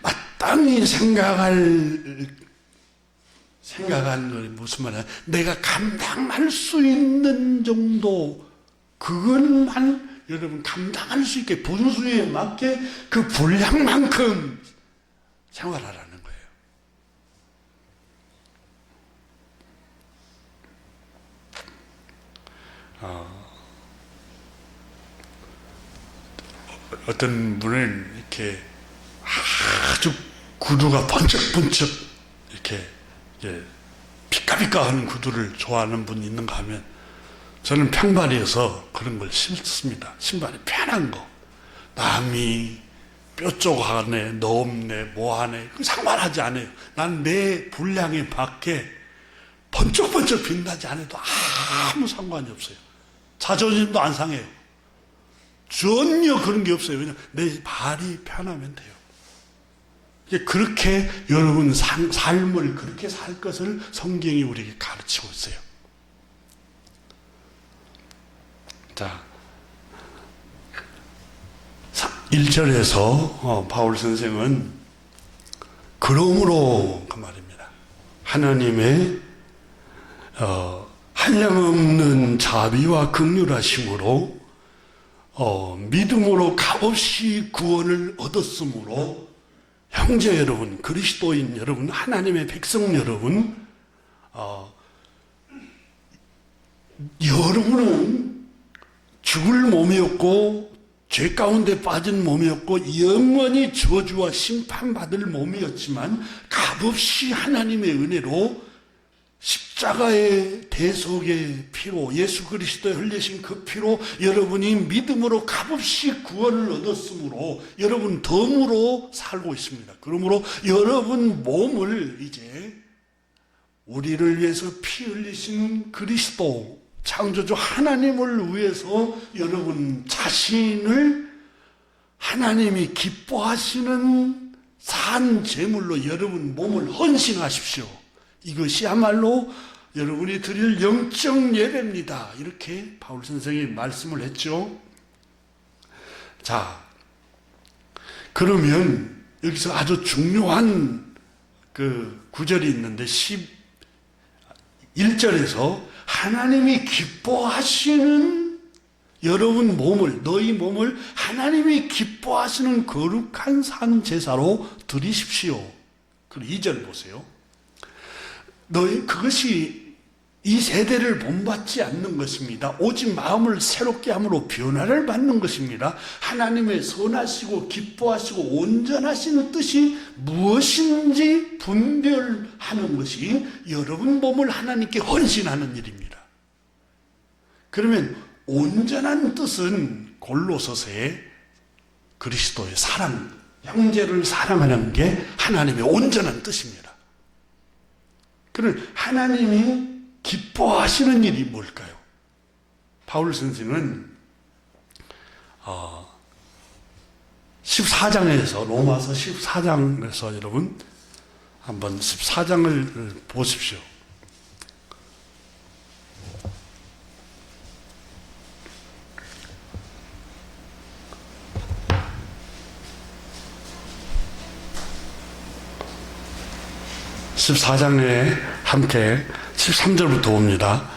마땅히 생각하는 건 무슨 말이야? 내가 감당할 수 있는 정도, 그것만 여러분 감당할 수 있게 분수에 맞게 그 분량만큼 생활하라는 거예요. 어떤 분은 이렇게 아주 구두가 번쩍번쩍 이렇게 피카피카 하는 구두를 좋아하는 분이 있는가 하면, 저는 평발이어서 그런 걸 신습니다. 신발이 편한 거. 남이 뼈 쪽 안에 넓네 뭐 하네 그 상관하지 않아요. 난 내 분량에 맞게 번쩍번쩍 빛나지 않아도 아무 상관이 없어요. 자존심도 안 상해요. 전혀 그런 게 없어요. 왜냐하면 내 발이 편하면 돼요. 그렇게 여러분 삶을 그렇게 살 것을 성경이 우리에게 가르치고 있어요. 자, 1절에서 바울 선생은 그러므로 그 말입니다. 하나님의 한량없는 자비와 긍휼하심으로 믿음으로 값없이 구원을 얻었으므로, 형제 여러분, 그리스도인 여러분, 하나님의 백성 여러분, 여러분은 죽을 몸이었고 죄 가운데 빠진 몸이었고 영원히 저주와 심판받을 몸이었지만, 값없이 하나님의 은혜로 십자가의 대속의 피로, 예수 그리스도의 흘리신 그 피로 여러분이 믿음으로 값없이 구원을 얻었으므로 여러분 덤으로 살고 있습니다. 그러므로 여러분 몸을 이제 우리를 위해서 피 흘리신 그리스도 창조주 하나님을 위해서 여러분 자신을 하나님이 기뻐하시는 산 제물로 여러분 몸을 헌신하십시오. 이것이야말로 여러분이 드릴 영적 예배입니다. 이렇게 바울 선생이 말씀을 했죠. 자, 그러면 여기서 아주 중요한 그 구절이 있는데 11절에서 하나님이 기뻐하시는 여러분 몸을, 너희 몸을 하나님이 기뻐하시는 거룩한 산 제사로 드리십시오. 그리고 2절 보세요. 그것이 이 세대를 본받지 않는 것입니다. 오직 마음을 새롭게 함으로 변화를 받는 것입니다. 하나님의 선하시고 기뻐하시고 온전하시는 뜻이 무엇인지 분별하는 것이 여러분 몸을 하나님께 헌신하는 일입니다. 그러면 온전한 뜻은 골로새서의 그리스도의 사랑, 형제를 사랑하는 게 하나님의 온전한 뜻입니다. 그럼 하나님이 기뻐하시는 일이 뭘까요? 바울 선생은 14장에서 로마서 14장에서 여러분 한번 14장을 보십시오. (14장에) 함께 13절부터 봅니다.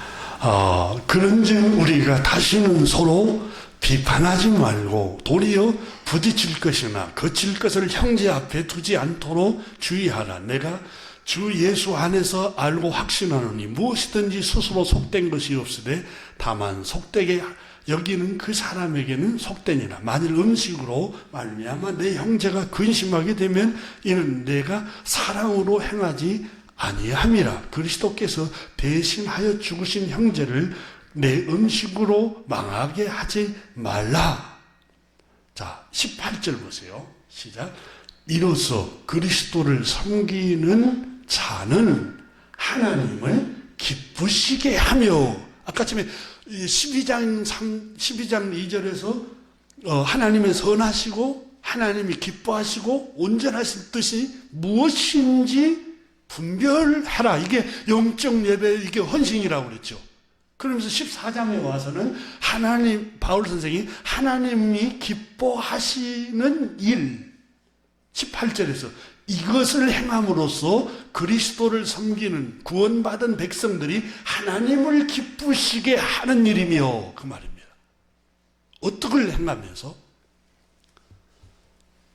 그런즉 우리가 다시는 서로 비판하지 말고 도리어 부딪힐 것이나 거칠 것을 형제 앞에 두지 않도록 주의하라. 내가 주 예수 안에서 알고 확신하노니 무엇이든지 스스로 속된 것이 없으되 다만 속되게 여기는 그 사람에게는 속되니라. 만일 음식으로 말미암아 내 형제가 근심하게 되면 이는 내가 사랑으로 행하지 아니함이라. 그리스도께서 대신하여 죽으신 형제를 내 음식으로 망하게 하지 말라. 자, 18절 보세요. 시작. 이로써 그리스도를 섬기는 자는 하나님을 기쁘시게 하며, 아까 전에 12장 2절에서 하나님의 선하시고 하나님이 기뻐하시고 온전하신 뜻이 무엇인지 분별해라. 이게 영적 예배, 이게 헌신이라고 그랬죠. 그러면서 14장에 와서는 바울 선생이 하나님이 기뻐하시는 일, 18절에서 이것을 행함으로써 그리스도를 섬기는 구원받은 백성들이 하나님을 기쁘시게 하는 일이며, 그 말입니다. 어떻게 행하면서?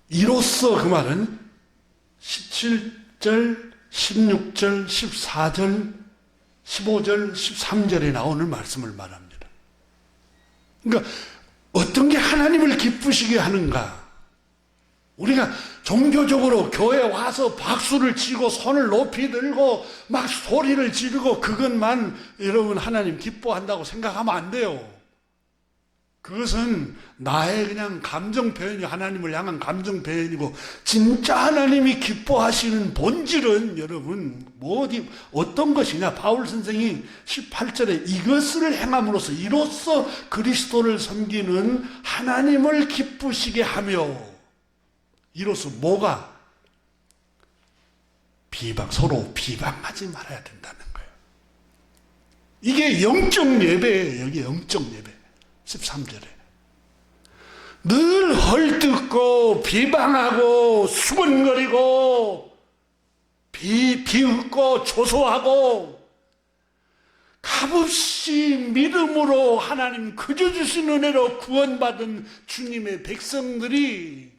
이로써, 그 말은 17절, 16절, 14절, 15절, 13절에 나오는 말씀을 말합니다. 그러니까 어떤 게 하나님을 기쁘시게 하는가? 우리가 종교적으로 교회 와서 박수를 치고 손을 높이 들고 막 소리를 지르고 그것만 여러분 하나님 기뻐한다고 생각하면 안 돼요. 그것은 나의 그냥 감정 표현이 하나님을 향한 감정 표현이고, 진짜 하나님이 기뻐하시는 본질은 여러분 어떤 것이냐? 바울 선생이 18절에 이것을 행함으로써 이로써 그리스도를 섬기는 하나님을 기쁘시게 하며, 이로써 뭐가? 서로 비방하지 말아야 된다는 거예요. 이게 영적 예배예요. 여기 영적 예배. 13절에 늘 헐뜯고 비방하고 수근거리고 비웃고 조소하고 값없이 믿음으로 하나님 그저 주신 은혜로 구원받은 주님의 백성들이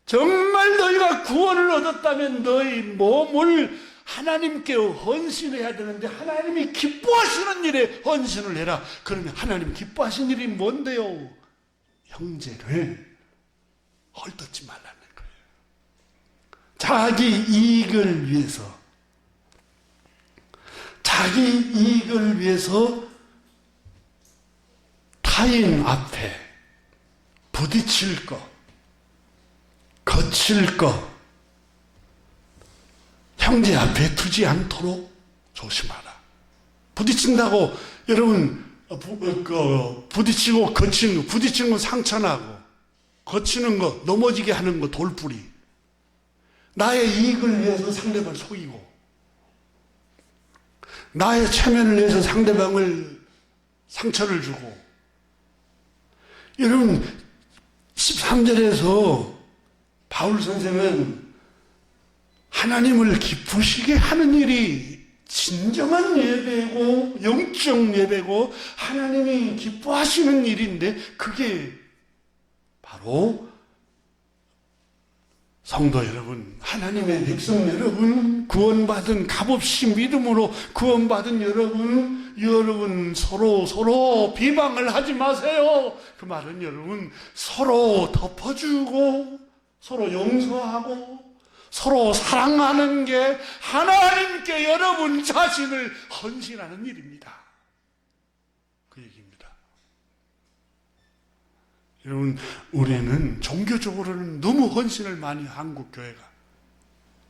정말 너희가 구원을 얻었다면 너희 몸을 하나님께 헌신해야 되는데 하나님이 기뻐하시는 일에 헌신을 해라. 그러면 하나님 기뻐하시는 일이 뭔데요? 형제를 헐뜯지 말라는 거예요. 자기 이익을 위해서 타인 앞에 부딪힐 것, 거칠 것, 형제 앞에 두지 않도록 조심하라. 부딪힌다고 여러분 부딪히고 부딪히는 거 상처나고, 거치는 거 넘어지게 하는 거 돌뿌리. 나의 이익을 위해서 상대방을 속이고, 나의 체면을 위해서 상대방을 상처를 주고. 여러분 13절에서 바울 선생은 하나님을 기쁘시게 하는 일이 진정한 예배고 영적 예배고 하나님이 기뻐하시는 일인데 그게 바로 성도 여러분, 하나님의 백성 여러분, 구원받은 값없이 믿음으로 구원받은 여러분 서로 비방을 하지 마세요. 그 말은 여러분 서로 덮어주고 서로 용서하고 서로 사랑하는 게 하나님께 여러분 자신을 헌신하는 일입니다. 그 얘기입니다. 여러분, 우리는 종교적으로는 너무 헌신을 많이 한국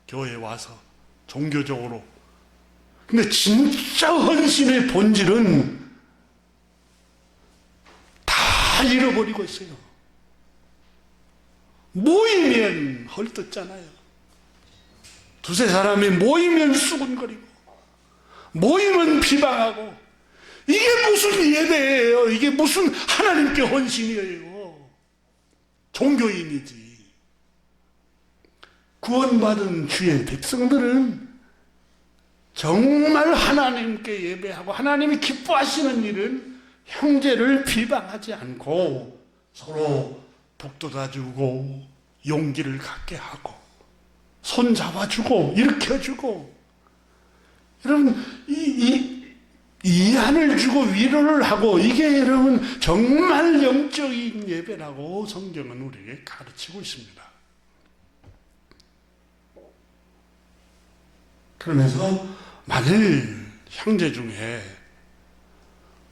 교회에 와서 종교적으로. 근데 진짜 헌신의 본질은 다 잃어버리고 있어요. 모이면 헐뜯잖아요. 두세 사람이 모이면 수군거리고 모이면 비방하고 이게 무슨 예배예요? 이게 무슨 하나님께 헌신이에요? 종교인이지. 구원받은 주의 백성들은 정말 하나님께 예배하고 하나님이 기뻐하시는 일은 형제를 비방하지 않고 서로 북돋아주고 용기를 갖게 하고 손 잡아주고 일으켜주고, 여러분 이한을 주고 위로를 하고, 이게 여러분 정말 영적인 예배라고 성경은 우리에게 가르치고 있습니다. 그러면서 만일 형제 중에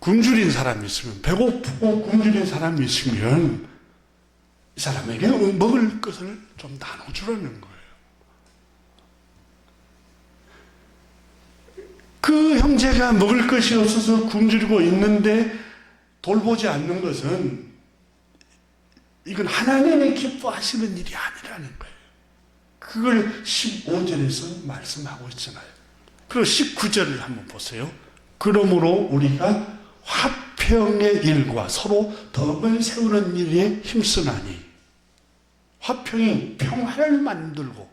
굶주린 사람이 있으면, 배고프고 굶주린 사람이 있으면 이 사람에게 먹을 것을 좀 나눠주라는 거예요. 그 형제가 먹을 것이 없어서 굶주리고 있는데 돌보지 않는 것은 이건 하나님이 기뻐하시는 일이 아니라는 거예요. 그걸 15절에서 말씀하고 있잖아요. 그리고 19절을 한번 보세요. 그러므로 우리가 화평의 일과 서로 덕을 세우는 일에 힘쓰나니. 화평이 평화를 만들고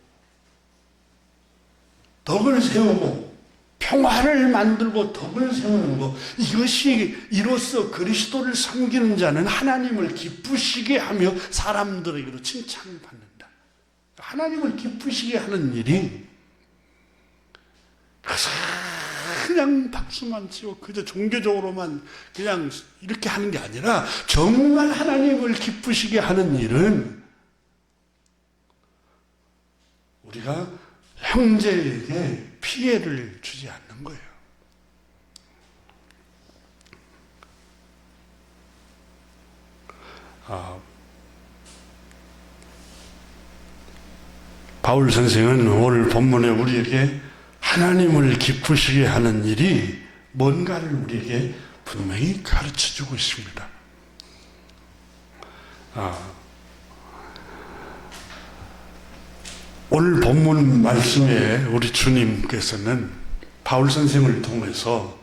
덕을 세우고 평화를 만들고 덕을 세우는 것, 이것이 이로써 그리스도를 섬기는 자는 하나님을 기쁘시게 하며 사람들에게도 칭찬을 받는다. 하나님을 기쁘시게 하는 일이 그냥 박수만 치고 그저 종교적으로만 그냥 이렇게 하는 게 아니라 정말 하나님을 기쁘시게 하는 일은 우리가 형제에게 피해를 주지 않는 거예요. 바울 선생은 오늘 본문에 우리에게 하나님을 기쁘시게 하는 일이 뭔가를 우리에게 분명히 가르쳐주고 있습니다. 오늘 본문 말씀에 우리 주님께서는 바울 선생을 통해서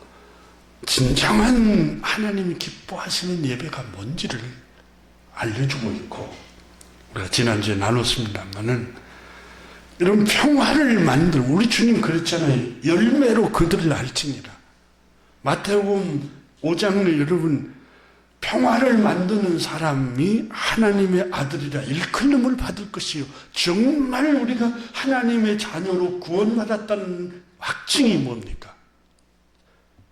진정한 하나님이 기뻐하시는 예배가 뭔지를 알려주고 있고, 우리가 지난주에 나눴습니다만은 이런 평화를 만들고, 우리 주님 그랬잖아요. 열매로 그들을 알지니라. 마태복음 5장에 여러분, 평화를 만드는 사람이 하나님의 아들이라 일컬음을 받을 것이요. 정말 우리가 하나님의 자녀로 구원받았다는 확증이 뭡니까?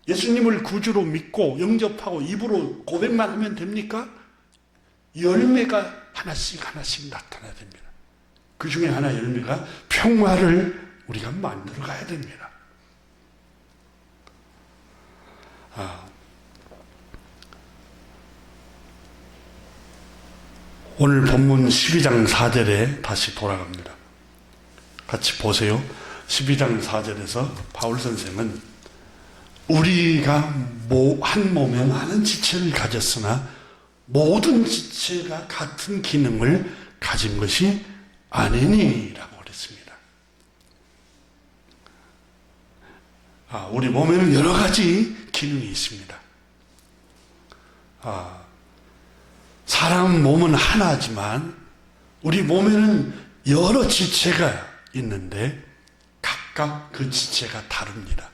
예수님을 구주로 믿고 영접하고 입으로 고백만 하면 됩니까? 열매가 하나씩 나타나야 됩니다. 그 중에 하나 열매가 평화를 우리가 만들어 가야 됩니다. 오늘 본문 12장 4절에 다시 돌아갑니다. 같이 보세요. 12장 4절에서 바울 선생은 우리가 한 몸에 많은 지체를 가졌으나 모든 지체가 같은 기능을 가진 것이 아니니라고 그랬습니다. 우리 몸에는 여러 가지 기능이 있습니다. 사람 몸은 하나지만 우리 몸에는 여러 지체가 있는데 각각 그 지체가 다릅니다.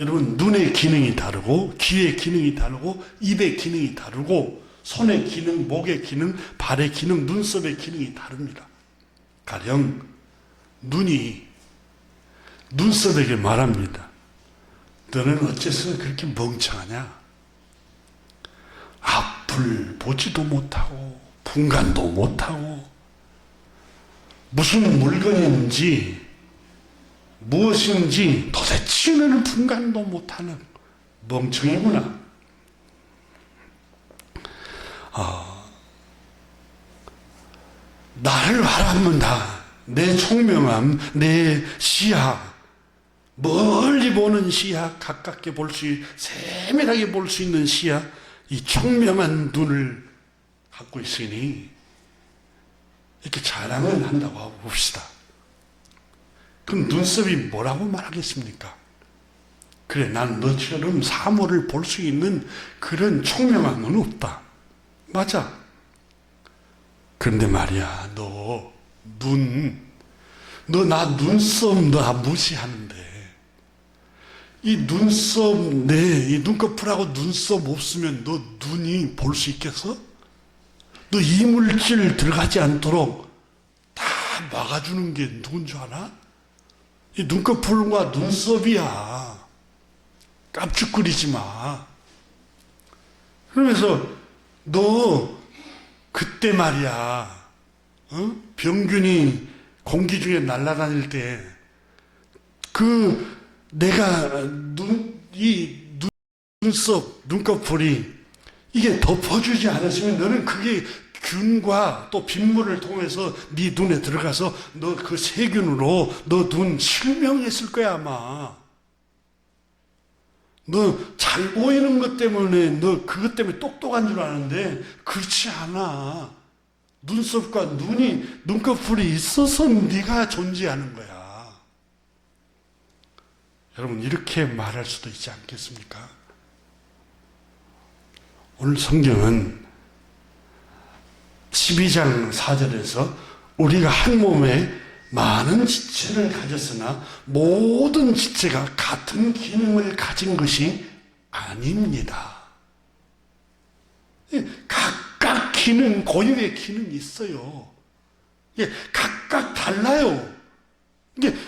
여러분, 눈의 기능이 다르고, 귀의 기능이 다르고, 입의 기능이 다르고, 손의 기능, 목의 기능, 발의 기능, 눈썹의 기능이 다릅니다. 가령 눈이 눈썹에게 말합니다. 너는 어째서 그렇게 멍청하냐? 앞을 보지도 못하고 분간도 못하고 무슨 물건인지 무엇인지 도대체 너는 분간도 못하는 멍청이구나. 나를 바라본다. 내 총명함, 내 시야, 멀리 보는 시야, 가깝게 볼 수, 세밀하게 볼 수 있는 시야, 이 총명한 눈을 갖고 있으니 이렇게 자랑을 한다고 봅시다. 그럼 눈썹이 뭐라고 말하겠습니까? 그래, 난 너처럼 사물을 볼 수 있는 그런 총명함은 없다. 맞아. 그런데 말이야, 너 나 눈썹 나 무시하는데, 이 눈썹, 이 눈꺼풀하고 눈썹 없으면 너 눈이 볼 수 있겠어? 너 이물질 들어가지 않도록 다 막아주는 게 누군 줄 알아? 이 눈꺼풀과 눈썹이야. 깜죽거리지 마. 그러면서 너 그때 말이야, 병균이 공기 중에 날아다닐 때, 내가 눈썹, 눈꺼풀이 이게 덮어주지 않았으면 너는 그게 균과 또 빗물을 통해서 네 눈에 들어가서 너 그 세균으로 너 눈 실명했을 거야, 아마. 너 잘 보이는 것 때문에 너 그것 때문에 똑똑한 줄 아는데 그렇지 않아. 눈썹과 눈꺼풀이 있어서 네가 존재하는 거야. 여러분, 이렇게 말할 수도 있지 않겠습니까? 오늘 성경은 12장 4절에서 우리가 한 몸에 많은 지체를 가졌으나 모든 지체가 같은 기능을 가진 것이 아닙니다. 각각 기능, 고유의 기능이 있어요. 각각 달라요.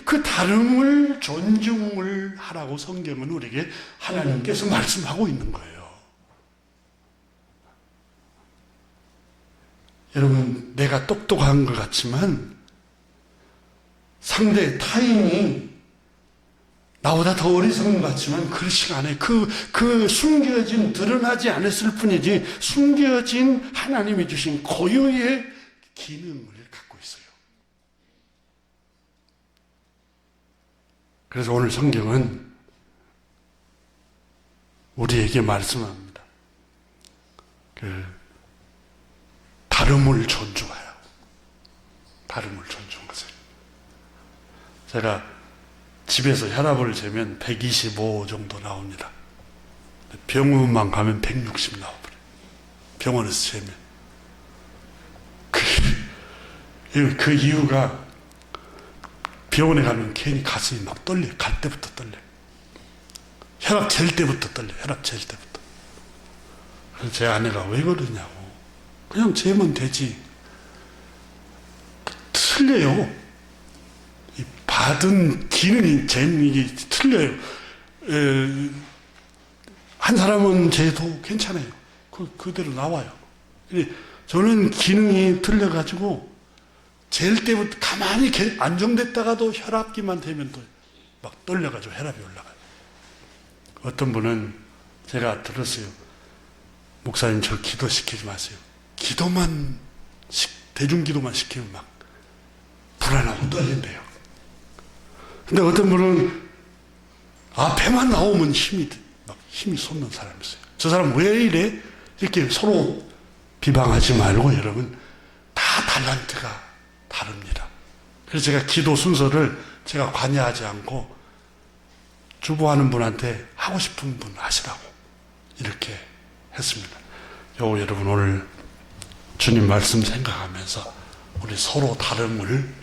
그 다름을 존중을 하라고 성경은 우리에게 하나님께서 말씀하고 있는 거예요. 여러분, 내가 똑똑한 것 같지만 상대 타인이 나보다 더 어리석은 것 같지만 그 시간에 그 숨겨진, 드러나지 않았을 뿐이지 숨겨진 하나님이 주신 고유의 기능을 갖고 있어요. 그래서 오늘 성경은 우리에게 말씀합니다. 다름을 존중하라. 다름을 존중하세요. 제가 집에서 혈압을 재면 125 정도 나옵니다. 병원만 가면 160 나와버려요. 병원에서 재면. 그 이유가 병원에 가면 괜히 가슴이 막 떨려요. 갈 때부터 떨려요. 혈압 잴 때부터 떨려요. 혈압 잴 때부터. 그래서 제 아내가 왜 그러냐고. 그냥 재면 되지. 틀려요. 받은 기능이 재는 틀려요. 한 사람은 재도 괜찮아요. 그대로 나와요. 저는 기능이 틀려가지고 잴 때부터 가만히 안정됐다가도 혈압기만 되면 또 막 떨려가지고 혈압이 올라가요. 어떤 분은 제가 들었어요. 목사님, 저 기도시키지 마세요. 대중기도만 시키면 막 불안하고 떨린대요. 근데 어떤 분은 앞에만 나오면 힘이 솟는 사람이 있어요. 저 사람 왜 이래? 이렇게 서로 비방하지 말고 여러분, 다 달란트가 다릅니다. 그래서 제가 기도 순서를 제가 관여하지 않고 주보하는 분한테 하고 싶은 분 하시라고 이렇게 했습니다. 여러분, 오늘 주님 말씀 생각하면서 우리 서로 다름을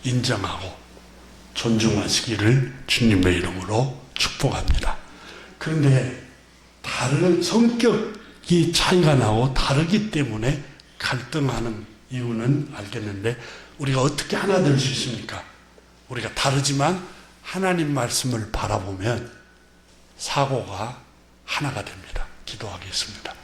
인정하고 존중하시기를 주님의 이름으로 축복합니다. 그런데 다른 성격이 차이가 나고 다르기 때문에 갈등하는 이유는 알겠는데 우리가 어떻게 하나 될 수 있습니까? 우리가 다르지만 하나님 말씀을 바라보면 사고가 하나가 됩니다. 기도하겠습니다.